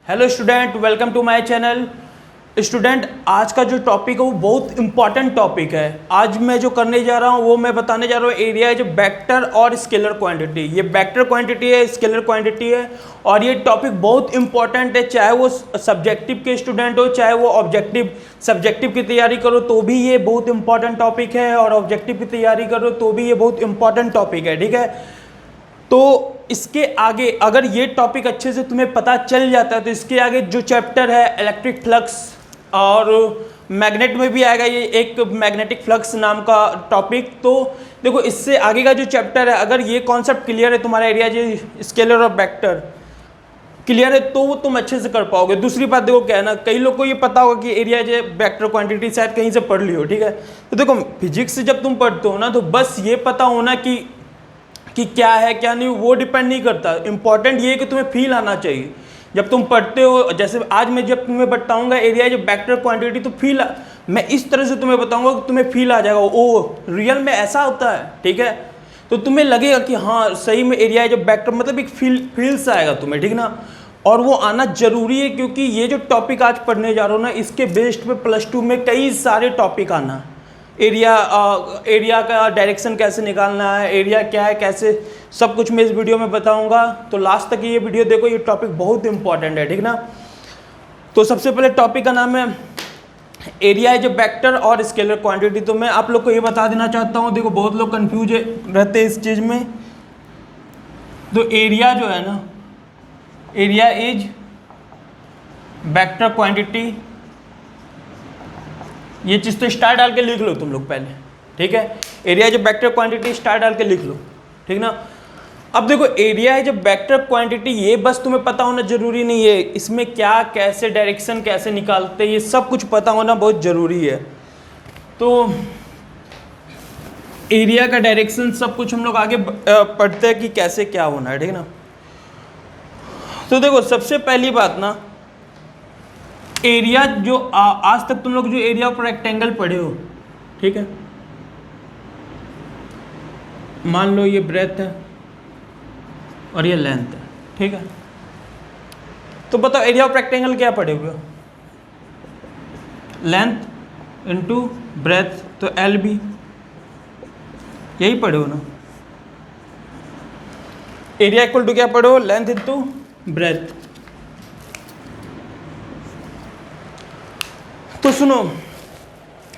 Hello student, welcome to my channel. Student, आज का जो टॉपिक है वो बहुत इंपॉर्टेंट टॉपिक है। आज मैं जो करने जा रहा हूँ वो मैं बताने जा रहा हूँ एरिया है जो वेक्टर और स्केलर क्वांटिटी। ये वेक्टर क्वांटिटी है, स्केलर क्वांटिटी है और ये टॉपिक बहुत इंपॉर्टेंट है। चाहे वो सब्जेक्टिव के स्टूडेंट हो, चाहे वो ऑब्जेक्टिव सब्जेक्टिव की तैयारी करो तो भी ये बहुत इंपॉर्टेंट टॉपिक है, और ऑब्जेक्टिव की तैयारी करो तो भी ये बहुत इंपॉर्टेंट टॉपिक है। ठीक है, तो इसके आगे अगर ये टॉपिक अच्छे से तुम्हें पता चल जाता है तो इसके आगे जो चैप्टर है इलेक्ट्रिक फ्लक्स और मैग्नेट में भी आएगा ये एक मैग्नेटिक फ्लक्स नाम का टॉपिक। तो देखो इससे आगे का जो चैप्टर है, अगर ये कॉन्सेप्ट क्लियर है तुम्हारा एरिया जो स्केलर और वेक्टर क्लियर है तो वो तुम अच्छे से कर पाओगे। दूसरी बात देखो क्या है ना, कई लोग को ये पता होगा कि एरिया जो वेक्टर क्वांटिटी शायद कहीं से पढ़ ली हो। ठीक है, तो देखो फिजिक्स से जब तुम पढ़ते हो ना तो बस ये पता होना कि क्या है क्या नहीं वो डिपेंड नहीं करता। इंपॉर्टेंट ये है कि तुम्हें फील आना चाहिए जब तुम पढ़ते हो। जैसे आज मैं जब तुम्हें बताऊंगा एरिया जो वेक्टर क्वांटिटी तो फील मैं इस तरह से तुम्हें बताऊंगा कि तुम्हें फील आ जाएगा ओ रियल में ऐसा होता है। ठीक है, तो तुम्हें लगेगा कि हाँ सही में एरिया जो वेक्टर मतलब एक फील्स आएगा तुम्हें। ठीक ना, और वो आना जरूरी है क्योंकि ये जो टॉपिक आज पढ़ने जा रहा हूँ ना इसके बेस्ड पे +2 में कई सारे टॉपिक आना है। एरिया का डायरेक्शन कैसे निकालना है, एरिया क्या है, कैसे सब कुछ मैं इस वीडियो में बताऊंगा। तो लास्ट तक ये वीडियो देखो, ये टॉपिक बहुत इंपॉर्टेंट है। ठीक ना, तो सबसे पहले टॉपिक का नाम है एरिया है जो वेक्टर और स्केलर क्वांटिटी। तो मैं आप लोग को ये बता देना चाहता हूँ, देखो बहुत लोग कंफ्यूज रहते हैं इस चीज़ में। तो एरिया जो है ना, एरिया इज वेक्टर क्वांटिटी, ये चीज़ तो स्टार डाल के लिख लो तुम लोग पहले। ठीक है, एरिया जब वेक्टर क्वांटिटी स्टार डाल के लिख लो। ठीक ना, अब देखो एरिया है जब वेक्टर क्वांटिटी ये बस तुम्हें पता होना जरूरी नहीं है, इसमें क्या कैसे डायरेक्शन कैसे निकालते हैं ये सब कुछ पता होना बहुत ज़रूरी है। तो एरिया का डायरेक्शन सब कुछ हम लोग आगे पढ़ते हैं कि कैसे क्या होना है। ठीक ना, तो देखो सबसे पहली बात ना, एरिया जो आज तक तुम लोग जो एरिया ऑफ रेक्टेंगल पढ़े हो, ठीक है, मान लो ये ब्रेथ है और ये लेंथ है। ठीक है, तो बताओ एरिया ऑफ रेक्टेंगल क्या पढ़े हुए हो? लेंथ इनटू ब्रेथ, तो एल बी यही पढ़े हो ना। एरिया इक्वल टू क्या पढ़े हो? Length into breadth. तो सुनो,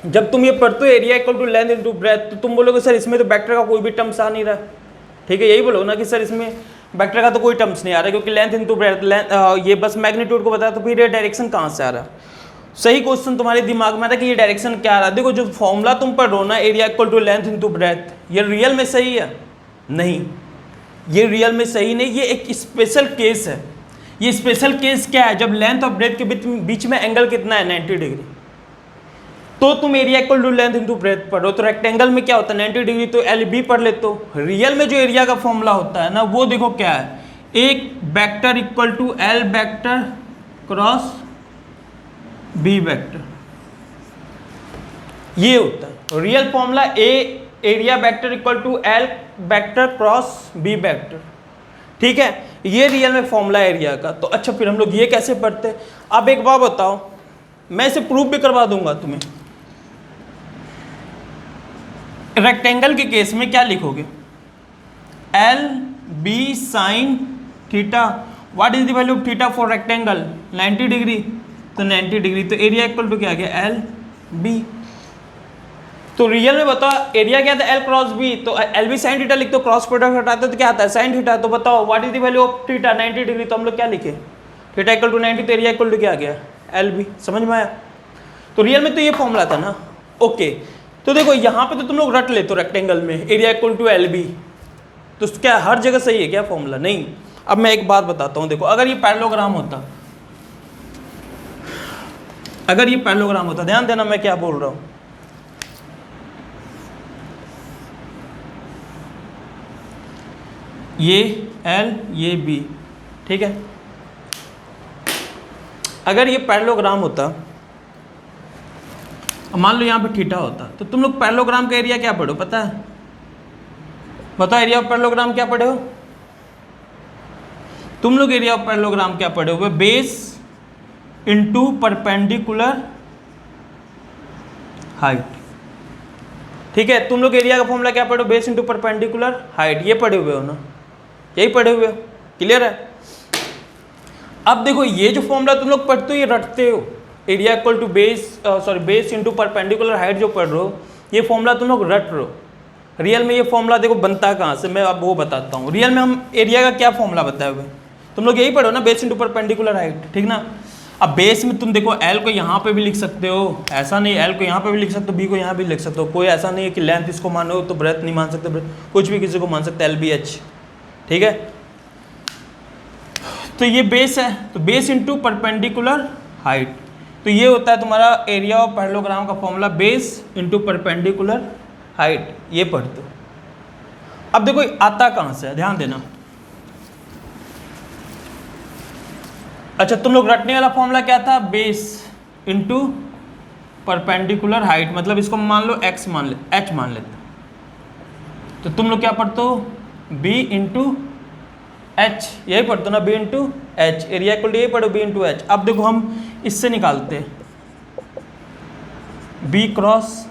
जब तुम ये पढ़ते हो area equal to length into breadth तो तुम बोलोगे सर इसमें तो वेक्टर का कोई भी टर्म्स आ नहीं रहा। ठीक है, यही बोलो ना कि सर इसमें वेक्टर का तो कोई टर्म्स नहीं आ रहा क्योंकि लेंथ इनटू ब्रेथ ये बस मैग्नीट्यूड को बताया, तो फिर ये डायरेक्शन कहाँ से आ रहा है? सही क्वेश्चन तुम्हारे दिमाग में आ रहा है कि ये डायरेक्शन क्या आ रहा है। देखो जो फॉर्मूला तुम पढ़ रहे हो ना area equal to length into breadth, ये रियल में सही है? नहीं, ये रियल में सही नहीं, ये एक स्पेशल केस है। ये स्पेशल केस क्या है? जब लेंथ और ब्रेथ के बीच में एंगल कितना है? 90 डिग्री। तो तुम area equal to length into breadth पढ़ो। तो रेक्टेंगल में क्या होता है? 90 डिग्री, तो एल बी पढ़ लेते हो। रियल में जो एरिया का फॉर्मूला होता है ना वो देखो क्या है, एक vector equal to L vector cross B vector, ये होता है real formula. Area vector equal to L vector cross B vector. ठीक है, ये रियल में फॉर्मूला एरिया का। तो अच्छा फिर हम लोग ये कैसे पढ़ते हैं? अब एक बात बताओ, मैं इसे प्रूफ भी करवा दूंगा तुम्हें। रेक्टेंगल के केस में क्या लिखोगे? L B sine theta. What is the value of theta for rectangle? 90 degree, तो 90 डिग्री। तो एरिया इक्वल टू क्या आ गया? L B. तो रियल में बताओ एरिया क्या था? L cross B. तो एल बी साइन थीटा लिखते हो, क्रॉस प्रोडक्ट हटाते तो क्या आता है? Sine theta. तो बताओ what is the value of theta? 90 degree. तो हम लोग क्या लिखे? थीटा इक्वल टू 90, तो एरिया इक्वल टू क्या आ गया? L B. समझ में आया? तो रियल में तो ये फॉर्मूला था ना। ओके, तो देखो यहाँ पे तो तुम लोग रट लेते हो रेक्टेंगल में area equal to L B, तो क्या हर जगह सही है क्या फॉर्मूला? नहीं। अब मैं एक बात बताता हूँ, देखो अगर ये पैरेललोग्राम होता, अगर ये पैरेललोग्राम होता, ध्यान देना मैं क्या बोल रहा हूँ। ये एल ये बी, ठीक है, अगर ये पैरेललोग्राम होता, मान लो यहाँ पे थीटा होता, तो तुम लोग पैरेललोग्राम का एरिया क्या पढ़ो पता है? बताओ एरिया ऑफ पैरेललोग्राम क्या पढ़े हो तुम लोग? एरिया ऑफ पैरेललोग्राम क्या पढ़े हुए? Base into perpendicular height. ठीक है, तुम लोग एरिया का फॉर्मूला क्या पढ़ो, बेस इंटू परपेंडिकुलर हाइट, ये पढ़े हुए हो ना, यही पढ़े हुए हो, क्लियर है। अब देखो ये जो फॉर्मूला तुम लोग पढ़ते हो ये रटते हो, area equal to base into perpendicular height जो पढ़ रहे हो, ये फॉर्मूला तुम लोग रट रहे हो। रियल में ये फॉर्मूला देखो बनता कहाँ से, मैं अब वो बताता हूँ। रियल में हम एरिया का क्या फॉर्मूला बताए हुए, तुम लोग यही पढ़ो ना, बेस इंटू परपेंडिकुलर हाइट, ठीक ना। अब बेस में तुम देखो एल को यहाँ पे भी लिख सकते हो, ऐसा नहीं, एल को यहाँ पे भी लिख सकते हो, बी को यहाँ भी लिख सकते हो, कोई ऐसा नहीं है कि लेंथ इसको मानो तो ब्रेथ नहीं मान सकते, कुछ भी किसी को मान सकते, एल बी एच, ठीक है। तो ये बेस है, तो बेस इंटू परपेंडिकुलर हाइट, तो ये होता है तुम्हारा एरिया ऑफ पैरेललोग्राम का formula, base into perpendicular height, ये पढ़ते हो। अब देखो आता कहाँ से है, ध्यान देना। अच्छा, तुम लोग रटने वाला फॉर्मूला क्या था, बेस इंटू परपेंडिकुलर हाइट, मतलब इसको मान लो x मान ले, h मान लेते, तो तुम लोग क्या पढ़ते हो, b इंटू एच, यही पढ़ते हो ना, b into H, area equal to यही पढ़ो b इंटू एच। अब देखो हम इससे निकालते b क्रॉस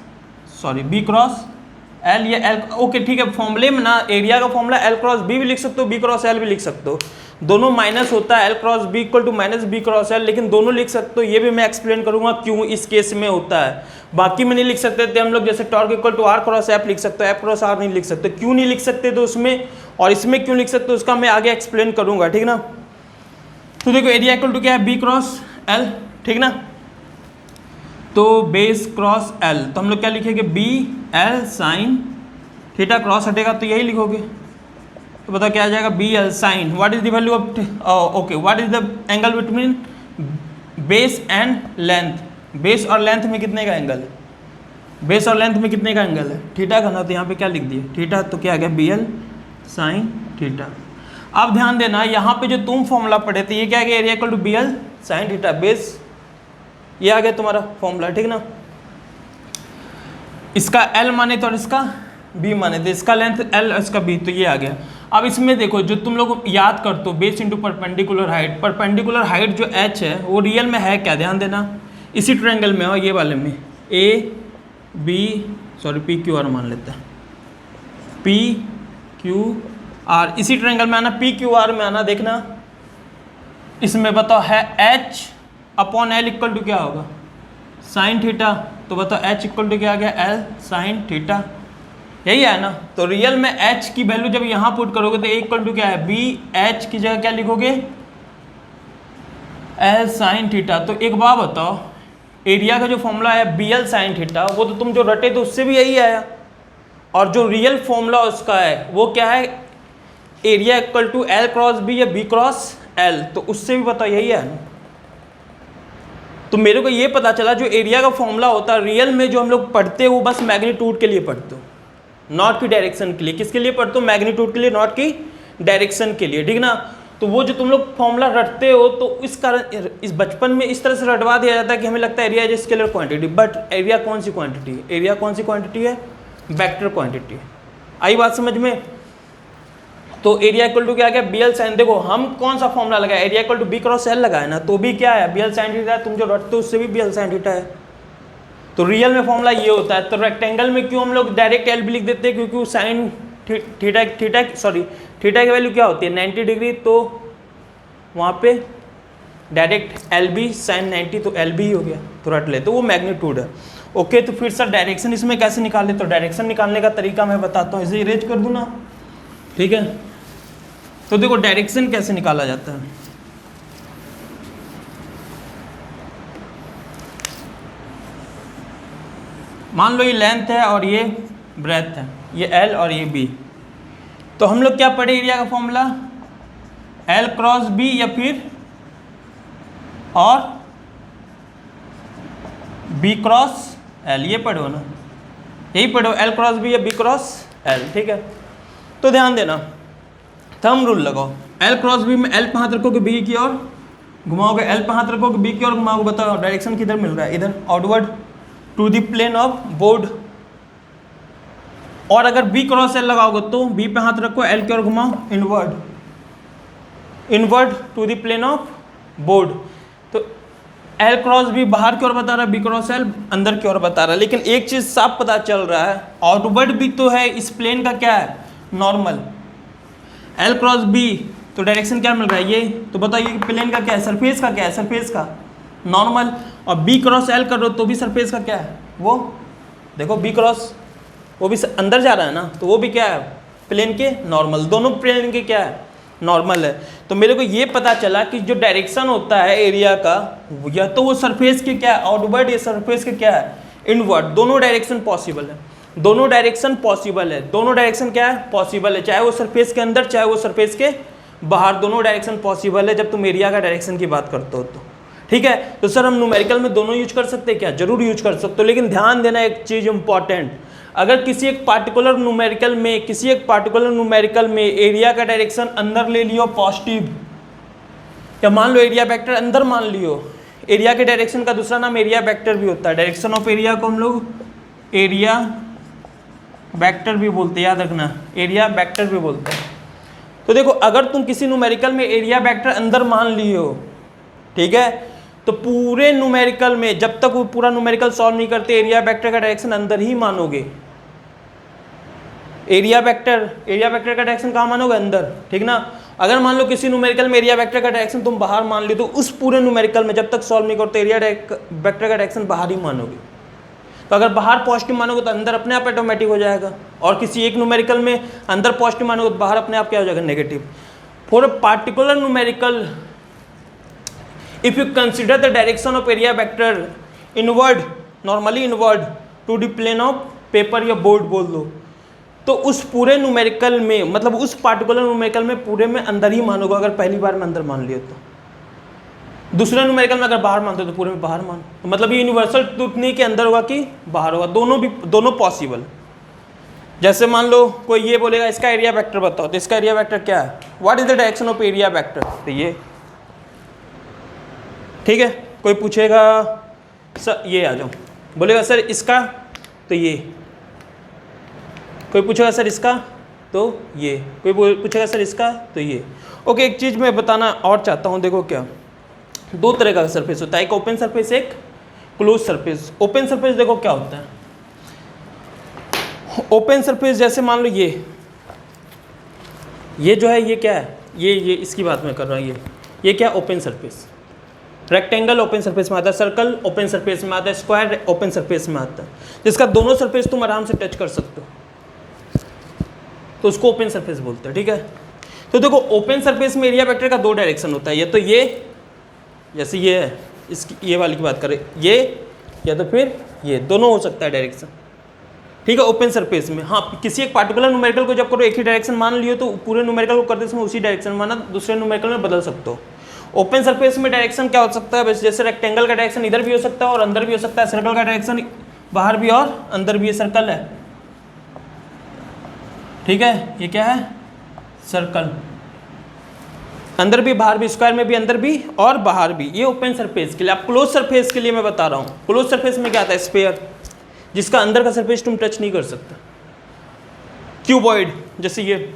एल, या एल, ओके ठीक है, फॉर्मूले में ना एरिया का फॉर्मूला एल क्रॉस बी भी लिख सकते हो, बी क्रॉस एल भी लिख सकते हो, दोनों माइनस होता है, L cross B equal to minus B cross L, लेकिन दोनों लिख सकते हो, ये भी मैं एक्सप्लेन करूंगा क्यों इस केस में होता है। बाकी में नहीं लिख सकते थे हम लोग, जैसे torque equal to R cross F लिख सकते हो, एफ क्रॉस आर नहीं लिख सकते, क्यों नहीं लिख सकते तो उसमें, और इसमें क्यों लिख सकते हो उसका मैं आगे एक्सप्लेन करूंगा, ठीक ना। तो देखो एरिया इक्वल टू क्या है, बी क्रॉस एल, ठीक ना, तो बेस क्रॉस एल, तो हम लोग क्या लिखेंगे, B L sine theta, cross हटेगा तो यही लिखोगे, तो बताओ क्या आ जाएगा, B L sine, what is the value of, okay, what is the angle between base and length, base और लेंथ में कितने का एंगल है, बेस और लेंथ में कितने का एंगल है, थीटा का ना, तो यहाँ पे क्या लिख दिए थीटा, तो क्या आ गया बी एल साइन थीटा। अब ध्यान देना, यहाँ पे जो तुम फॉर्मूला पढ़े थे ये क्या है, area equal to B L sine theta, base ये आ गया तुम्हारा फॉर्मूला, ठीक ना। इसका एल माने तो और इसका बी माने तो, इसका लेंथ एल इसका बी, तो ये आ गया। अब इसमें देखो जो तुम लोग याद करते हो, base into perpendicular height, perpendicular height जो एच है वो रियल में है क्या, ध्यान देना, इसी ट्रायंगल में हो, ये वाले में, A B sorry P Q R मान लेते हैं, पी क्यू आर, इसी ट्रायंगल में आना, पी क्यू आर में आना, देखना इसमें बताओ है H upon L equal to क्या होगा, साइन थीटा, तो बताओ एच इक्वल टू क्या आ गया, एल साइन थीटा, यही है ना। तो रियल में h की वैल्यू जब यहाँ पुट करोगे तो इक्वल टू क्या है, बी एच की जगह क्या लिखोगे, एल साइन थीटा। तो एक बात बताओ, एरिया का जो फॉर्मूला है बी एल साइन थीटा, वो तो तुम जो रटे तो उससे भी यही आया, और जो रियल फॉर्मूला उसका है वो क्या है, area equal to L cross B या बी क्रॉस एल, तो उससे भी बताओ यही है ना। तो मेरे को ये पता चला जो एरिया का फॉर्मूला होता है रियल में जो हम लोग पढ़ते हैं वो बस मैग्नीट्यूड के लिए पढ़ते हो, नॉट की डायरेक्शन के लिए, किसके लिए पढ़ते हो, मैग्नीट्यूड के लिए, नॉट की डायरेक्शन के लिए, ठीक ना। तो वो जो तुम लोग फॉर्मूला रटते हो तो इस कारण इस बचपन में इस तरह से रटवा दिया जाता है कि हमें लगता है area is scalar quantity, but area कौन सी क्वांटिटी है, एरिया कौन सी क्वांटिटी है, वेक्टर क्वांटिटी है। आई बात समझ में। तो एरिया इक्वल टू क्या गया, बी एल साइन, देखो हम कौन सा फॉर्मूला लगाया, area equal to B cross L लगाया ना, तो भी क्या है, बी एल साइन थीटा, तुम जो रटते हो उससे भी बी एल साइन थीटा है। तो रियल में फॉर्मूला ये होता है। तो रेक्टेंगल में क्यों हम लोग डायरेक्ट एल भी लिख देते हैं, क्योंकि साइन थीटा थीटा की वैल्यू क्या होती है 90 डिग्री, तो वहाँ पे डायरेक्ट एल बी साइन 90, तो एल बी हो गया, तो रट ले, तो वो मैग्नीट्यूड है। ओके, तो फिर सर डायरेक्शन इसमें कैसे निकाले, तो डायरेक्शन निकालने का तरीका मैं बताता हूँ, इसे इरेज कर दूँ ना, ठीक है। तो देखो डायरेक्शन कैसे निकाला जाता है, मान लो ये लेंथ है और ये ब्रेथ है, ये एल और ये बी, तो हम लोग क्या पढ़े एरिया का फॉर्मूला, एल क्रॉस बी या फिर और बी क्रॉस एल, ये पढ़ो ना, यही पढ़ो, एल क्रॉस बी या बी क्रॉस एल, ठीक है। तो ध्यान देना, थंब रूल लगाओ, एल क्रॉस बी में एल पे हाथ रखोगे बी की ओर घुमाओगे, एल पे हाथ रखोगे बी की ओर घुमाओगे, बताओ डायरेक्शन किधर मिल रहा है, इधर outward to the plane of board. और अगर बी क्रॉस एल लगाओगे तो बी पे हाथ रखो, एल की ओर घुमाओ, inward to the plane of board. तो एल क्रॉस बी बाहर की ओर बता रहा है, बी क्रॉस एल अंदर की ओर बता रहा है। लेकिन एक चीज साफ पता चल रहा है, आउटवर्ड भी तो है इस प्लेन का क्या है, नॉर्मल। एल क्रॉस बी तो डायरेक्शन क्या मिल रहा है, ये तो बताइए प्लेन का क्या है, सरफेस का क्या है, सरफेस का नॉर्मल। और बी क्रॉस एल कर रहे हो तो भी सरफेस का क्या है, वो देखो बी क्रॉस वो भी अंदर जा रहा है ना, तो वो भी क्या है, प्लेन के नॉर्मल। दोनों प्लेन के क्या है, नॉर्मल है। तो मेरे को ये पता चला कि जो डायरेक्शन होता है एरिया का, या तो वो सरफेस के क्या है, आउटवर्ड, या सरफेस के क्या है, इनवर्ड। दोनों डायरेक्शन पॉसिबल है, दोनों डायरेक्शन पॉसिबल है, दोनों डायरेक्शन क्या है, पॉसिबल है। चाहे वो सरफेस के अंदर, चाहे वो सरफेस के बाहर, दोनों डायरेक्शन पॉसिबल है जब तुम एरिया का डायरेक्शन की बात करते हो तो। ठीक है, तो सर हम न्यूमेरिकल में दोनों यूज कर सकते हैं क्या, जरूर यूज कर सकते हो। लेकिन ध्यान देना एक चीज इंपॉर्टेंट, अगर किसी एक पार्टिकुलर न्यूमेरिकल में एरिया का डायरेक्शन अंदर ले लियो पॉजिटिव, या मान लो एरिया वेक्टर अंदर मान लियो, एरिया के डायरेक्शन का दूसरा नाम एरिया वेक्टर भी होता है। डायरेक्शन ऑफ एरिया को हम लोग एरिया वेक्टर भी बोलते हैं, याद रखना, एरिया वेक्टर भी बोलते हैं। तो देखो अगर तुम किसी न्यूमेरिकल में एरिया वेक्टर अंदर मान लियो, ठीक है, तो पूरे न्यूमेरिकल में जब तक वो पूरा न्यूमेरिकल सॉल्व नहीं करते एरिया वेक्टर का डायरेक्शन अंदर ही मानोगे। एरिया वेक्टर का डायरेक्शन कहाँ मानोगे, अंदर, ठीक ना। अगर मान लो किसी न्यूमेरिकल में एरिया वेक्टर का डायरेक्शन तुम बाहर मान ली, तो उस पूरे न्यूमेरिकल में जब तक सॉल्व नहीं करते एरिया वेक्टर का डायरेक्शन बाहर ही मानोगे। तो अगर बाहर पॉजिटिव मानोगे तो अंदर अपने आप ऑटोमेटिक हो जाएगा, और किसी एक न्यूमेरिकल में अंदर पॉजिटिव मानोगे तो बाहर अपने आप क्या हो जाएगा, negative. For a particular numerical if you consider the direction of area vector inward, normally inward to the plane of paper या बोर्ड बोल दो, तो उस पूरे न्यूमेरिकल में, मतलब उस पार्टिकुलर न्यूमेरिकल में पूरे में अंदर ही मानोगे। अगर पहली बार में अंदर मान लियो तो दूसरे न्यूमेरिकल में अगर बाहर मानते हो तो पूरे में बाहर मानो। तो मतलब ये यूनिवर्सल ट्रूथ नहीं कि अंदर होगा कि बाहर होगा, दोनों पॉसिबल। जैसे मान लो कोई ये बोलेगा इसका एरिया वेक्टर बताओ, तो इसका एरिया वेक्टर क्या है, what is the direction of area vector, तो ये, ठीक है। कोई पूछेगा सर ये आ जाओ, बोलेगा सर इसका, तो ये। कोई पूछेगा सर इसका, तो ये। कोई पूछेगा सर इसका, तो ये। ओके, एक चीज़ मैं बताना और चाहता हूँ, देखो क्या, दो तरह का सरफेस होता है, एक ओपन सरफेस, एक क्लोज सरफेस। ओपन सरफेस देखो क्या होता है, ओपन सरफेस जैसे मान लो ये जो है, ये क्या है, ये इसकी बात मैं कर रहा हूँ, ये क्या, open surface. Rectangle open surface में आता है, सर्कल ओपन सरफेस में आता है, स्क्वायर ओपन सरफेस में आता है, जिसका दोनों सरफेस तुम आराम से टच कर सकते हो, तो उसको ओपन सरफेस बोलते हैं, ठीक है। तो देखो ओपन सरफेस में एरिया वेक्टर का दो डायरेक्शन होता है, या तो ये, जैसे ये है, इसकी ये वाली की बात करें, ये, या तो फिर ये, दोनों हो सकता है डायरेक्शन, ठीक है, ओपन सरफेस में। हाँ, किसी एक पार्टिकुलर न्यूमेरिकल को जब करो एक ही डायरेक्शन मान लियो, तो पूरे न्यूमेरिकल को करते समय उसी डायरेक्शन माना, दूसरे न्यूमेरिकल में बदल सकते हो। ओपन सरफेस में डायरेक्शन क्या हो सकता है, जैसे रेक्टेंगल का डायरेक्शन इधर भी हो सकता है और अंदर भी हो सकता है, सर्कल का डायरेक्शन बाहर भी और अंदर भी, सर्कल है, ठीक है, ये क्या है, सर्कल, अंदर भी बाहर भी, स्क्वायर में भी अंदर भी और बाहर भी, ये ओपन सरफेस के लिए। अब क्लोज सरफेस के लिए मैं बता रहा हूँ, क्लोज सरफेस में क्या आता है, स्फीयर, जिसका अंदर का सरफेस तुम टच नहीं कर सकते। क्यूबॉइड, जैसे ये,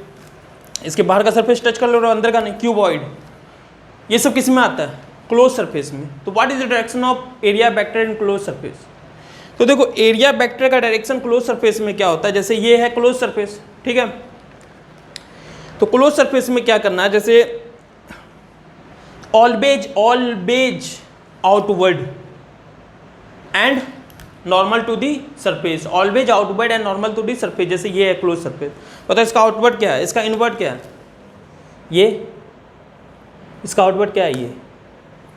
इसके बाहर का सरफेस टच कर लो और अंदर का नहीं, क्यूबॉइड, ये सब किस में आता है, क्लोज सरफेस में। तो what is the direction of area vector in close surface, तो देखो एरिया वेक्टर का डायरेक्शन क्लोज सरफेस में क्या होता है, जैसे ये है क्लोज सरफेस, ठीक है। तो क्लोज सरफेस में क्या करना है, जैसे always outward and normal to the surface, always outward and normal to the surface, जैसे ये है क्लोज सरफेस। पता है इसका आउटवर्ड क्या है, इसका इनवर्ड क्या है, ये, इसका आउटवर्ड क्या है, ये।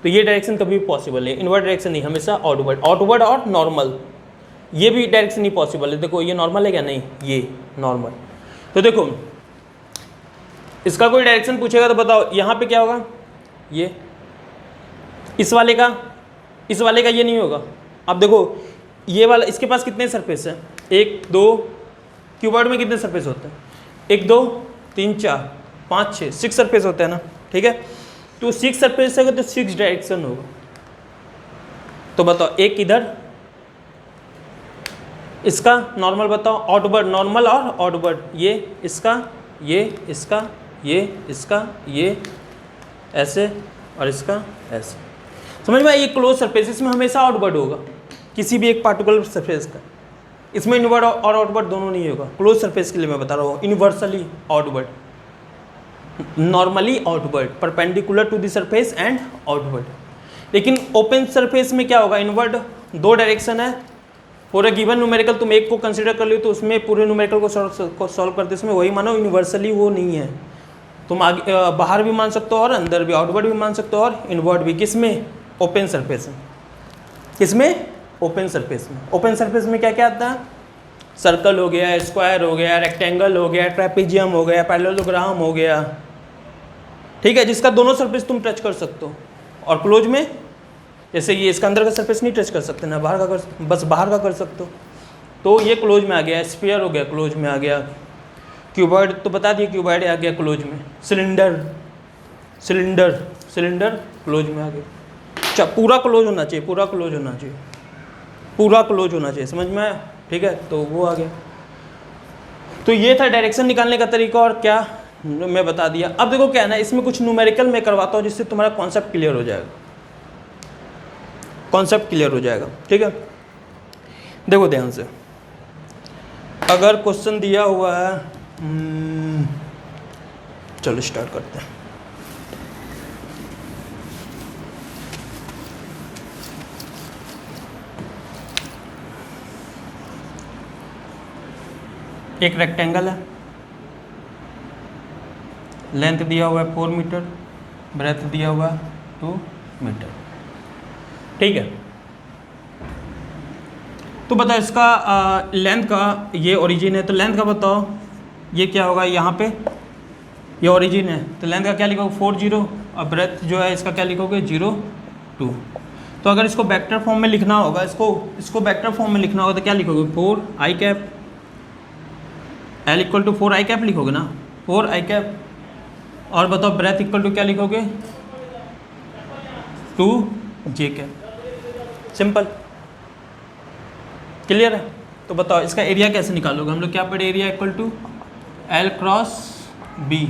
तो ये डायरेक्शन कभी भी पॉसिबल है, इनवर्ड डायरेक्शन नहीं, हमेशा आउटवर्ड और नॉर्मल, ये भी डायरेक्शन नहीं पॉसिबल है। देखो ये नॉर्मल है क्या, नहीं, ये नॉर्मल। तो देखो इसका कोई डायरेक्शन पूछेगा तो बताओ यहाँ पे क्या होगा, ये, इस वाले का ये नहीं होगा। अब देखो ये वाला, इसके पास कितने सरफेस हैं, 1 2, क्यूबॉइड में कितने सरफेस होते हैं, 1 2 3 4 5 6 6 सरफेस होते हैं ना, ठीक है। तो 6 सरफेस है तो 6 डायरेक्शन होगा। तो बताओ एक इधर, इसका नॉर्मल बताओ, आउटवर्ड, नॉर्मल और आउटवर्ड, ये इसका, ये इसका, ये इसका, ये ऐसे और इसका ऐसे। समझ में? ये क्लोज सरफेस, इसमें हमेशा आउटवर्ड होगा किसी भी एक पार्टिकुलर सरफेस का, इसमें इनवर्ड और आउटवर्ड दोनों नहीं होगा। क्लोज सरफेस के लिए मैं बता रहा हूँ, universally outward, normally outward, perpendicular to the surface and outward. लेकिन ओपन सरफेस में क्या होगा, इनवर्ड, दो डायरेक्शन है, पूरा गिवन न्यूमेरिकल तुम एक को कंसिडर कर लो तो उसमें पूरे न्यूमेरिकल को सॉल्व करते उसमें वही मानो, यूनिवर्सली वो नहीं है। तुम आगे बाहर भी मान सकते हो और अंदर भी, आउटवर्ड भी मान सकते हो और इनवर्ड भी। किसमें? ओपन सरफेस में। किसमें? ओपन सरफेस में। ओपन सरफेस में क्या क्या आता है? सर्कल हो गया, स्क्वायर हो गया, रेक्टेंगल हो गया, ट्रेपेजियम हो गया, पैरेललोग्राम हो गया, ठीक है, जिसका दोनों सरफेस तुम टच कर सकते हो। और क्लोज में जैसे ये इसका अंदर का सरफेस नहीं टच कर सकते ना, बाहर का कर, बस बाहर का कर सकते हो, तो ये क्लोज में आ गया। स्फीयर हो गया, क्लोज में आ गया। क्यूबॉइड तो बता दिए, क्यूबॉइड आ गया क्लोज में। सिलेंडर, सिलेंडर, सिलेंडर क्लोज में आ गया। अच्छा, पूरा क्लोज होना चाहिए, पूरा क्लोज होना चाहिए, पूरा क्लोज होना चाहिए, समझ में आया? ठीक है, तो वो आ गया। तो ये था डायरेक्शन निकालने का तरीका, और क्या मैं बता दिया। अब देखो क्या है ना, इसमें कुछ न्यूमेरिकल मैं करवाता हूँ जिससे तुम्हारा कॉन्सेप्ट क्लियर हो जाएगा, कॉन्सेप्ट क्लियर हो जाएगा, ठीक है। देखो ध्यान से, अगर क्वेश्चन दिया हुआ है, चलो स्टार्ट करते हैं। एक रेक्टेंगल है, लेंथ दिया हुआ है 4 मीटर, ब्रेथ दिया हुआ है 2 मीटर, ठीक है। तो बताओ इसका लेंथ का, ये ओरिजिन है तो लेंथ का बताओ, ये क्या होगा, यहाँ पे ये ओरिजिन है तो लेंथ का क्या लिखोगे 40, और ब्रेथ जो है इसका क्या लिखोगे 0 2। तो अगर इसको वेक्टर फॉर्म में लिखना होगा, इसको वेक्टर फॉर्म में लिखना होगा तो क्या लिखोगे 4 I cap, L equal to 4 I cap लिखोगे ना, 4 आई कैप। और बताओ ब्रेथ इक्वल टू क्या लिखोगे 2 जे कैप। सिंपल, क्लियर है? तो बताओ इसका एरिया कैसे निकालोगे? हम लोग क्या पढ़े, area equal to L cross B.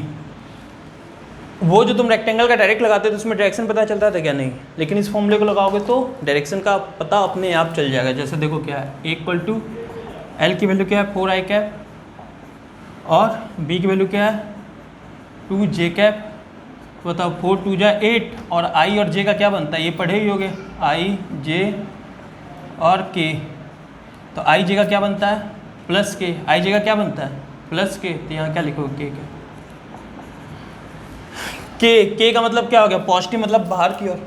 वो जो तुम रेक्टेंगल का डायरेक्ट लगाते थे उसमें डायरेक्शन पता चलता था क्या? नहीं। लेकिन इस फॉर्मूले को लगाओगे तो डायरेक्शन का पता अपने आप चल जाएगा। जैसे देखो क्या है, इक्वल टू एल की वैल्यू क्या है 4 आई कैप, और बी की वैल्यू क्या है 2 जे कैप। बताओ 4 2 जा 8, और आई और जे का क्या बनता है, ये पढ़े ही होगे, आई जे और के। तो आई जे का क्या बनता है प्लस के, आई जे का क्या बनता है प्लस के। तो यहाँ क्या लिखोगे के का मतलब क्या हो गया पॉजिटिव, मतलब बाहर की ओर।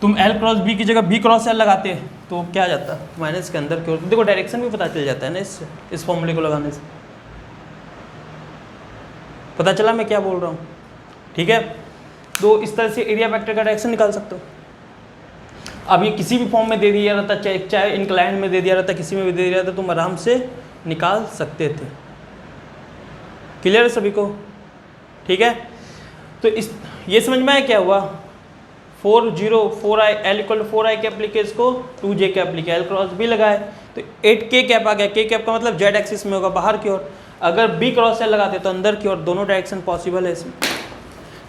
तुम एल क्रॉस बी की जगह बी क्रॉस एल लगाते तो क्या जाता माइनस के अंदर की ओर। देखो डायरेक्शन भी पता चल जाता है ना इससे, इस फॉर्मूले को लगाने से। पता चला मैं क्या बोल रहा हूँ? ठीक है, तो इस तरह से एरिया वेक्टर का डायरेक्शन निकाल सकते हो। अब ये किसी भी फॉर्म में दे दिया रहता, चाहे इंक्लाइन में दे दिया रहता, किसी में भी दे दिया रहता, तुम आराम से निकाल सकते थे। क्लियर है सभी को? ठीक है, तो इस ये समझ में आया क्या हुआ। 4 I L equal to 4 I cap लिखे, इसको 2 जे कैप लिखे, एल क्रॉस बी लगाए तो 8 के कैप आ गया। के कैप का मतलब जेड एक्सिस में होगा, बाहर की ओर। अगर बी क्रॉस एल लगाते तो अंदर की ओर, दोनों डायरेक्शन पॉसिबल है इसमें।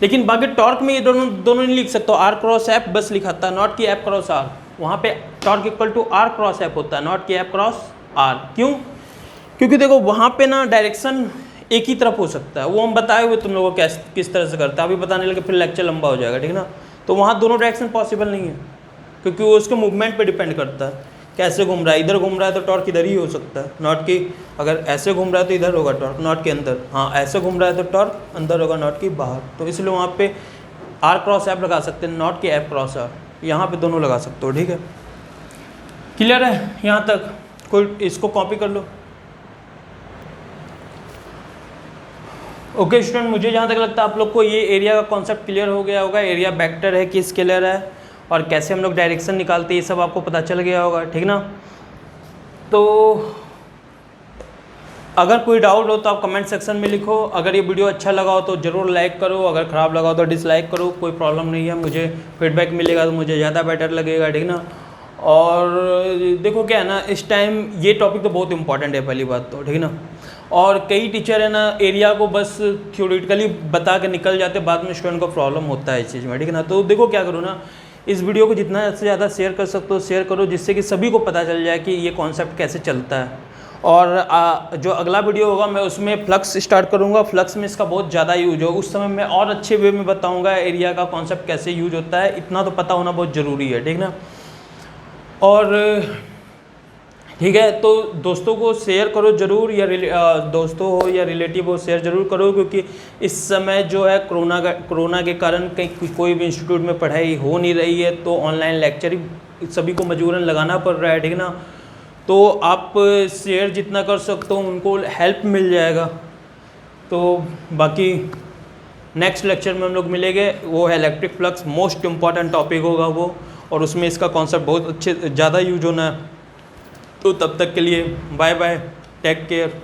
लेकिन बाकी टॉर्क में ये दोनों नहीं लिख सकते, आर क्रॉस एफ बस लिखाता है, नॉट कि एफ क्रॉस आर। वहाँ पे torque equal to R cross F होता है, नॉट कि एफ क्रॉस आर। क्यों? क्योंकि देखो वहाँ पे ना डायरेक्शन एक ही तरफ हो सकता है, वो हम बताए हुए तुम लोगों को किस तरह से करता है, अभी बताने लगे फिर लेक्चर लंबा हो जाएगा, ठीक है ना। तो वहाँ दोनों डायरेक्शन पॉसिबल नहीं है, क्योंकि वो उसके मूवमेंट पे डिपेंड करता है, कैसे घूम रहा है। इधर घूम रहा है तो टॉर्क इधर ही हो सकता है, नॉट कि अगर ऐसे घूम रहा है तो इधर होगा टॉर्क, नॉट के अंदर। हाँ, ऐसे घूम रहा है तो टॉर्क अंदर होगा, नॉट कि बाहर। तो इसलिए वहाँ पे आर क्रॉस एफ लगा सकते हैं, नॉट कि एफ क्रॉस आर। यहाँ पे दोनों लगा सकते हो, ठीक है। क्लियर है यहाँ तक? कोई इसको कॉपी कर लो। ओके स्टूडेंट, मुझे जहाँ तक लगता है आप लोग को ये एरिया का कॉन्सेप्ट क्लियर हो गया होगा। एरिया वेक्टर है कि स्केलर है, और कैसे हम लोग डायरेक्शन निकालते हैं, ये सब आपको पता चल गया होगा, ठीक ना। तो अगर कोई डाउट हो तो आप कमेंट सेक्शन में लिखो। अगर ये वीडियो अच्छा लगा हो तो ज़रूर लाइक करो, अगर ख़राब लगा हो तो डिसलाइक करो, कोई प्रॉब्लम नहीं है। मुझे फीडबैक मिलेगा तो मुझे ज़्यादा बेटर लगेगा, ठीक ना। और देखो क्या है ना, इस टाइम ये टॉपिक तो बहुत इंपॉर्टेंट है, पहली बात तो, ठीक है ना। और कई टीचर है ना एरिया को बस थ्योरेटिकली बता के निकल जाते, बाद में स्टूडेंट को प्रॉब्लम होता है इस चीज़ में, ठीक है ना। तो देखो क्या करो ना, इस वीडियो को जितना से ज़्यादा शेयर कर सकते हो शेयर करो, जिससे कि सभी को पता चल जाए कि ये कॉन्सेप्ट कैसे चलता है। और जो अगला वीडियो होगा मैं उसमें फ्लक्स स्टार्ट करूँगा। फ्लक्स में इसका बहुत ज़्यादा यूज हो, उस समय मैं और अच्छे वे में बताऊँगा एरिया का कॉन्सेप्ट कैसे यूज होता है। इतना तो पता होना बहुत ज़रूरी है, ठीक ना। और ठीक है, तो दोस्तों को शेयर करो ज़रूर, या दोस्तों हो या रिलेटिव हो, शेयर ज़रूर करो, क्योंकि इस समय जो है कोरोना के कारण कहीं कोई भी इंस्टीट्यूट में पढ़ाई हो नहीं रही है, तो ऑनलाइन लेक्चर ही सभी को मजबूरन लगाना पड़ रहा है, ठीक ना। तो आप शेयर जितना कर सकते हो उनको हेल्प मिल जाएगा। तो बाकी नेक्स्ट लेक्चर में हम लोग मिलेंगे, वो है electric flux, most important topic होगा वो, और उसमें इसका कॉन्सेप्ट बहुत अच्छे ज़्यादा यूज होना है। तो तब तक के लिए बाय बाय, टेक केयर।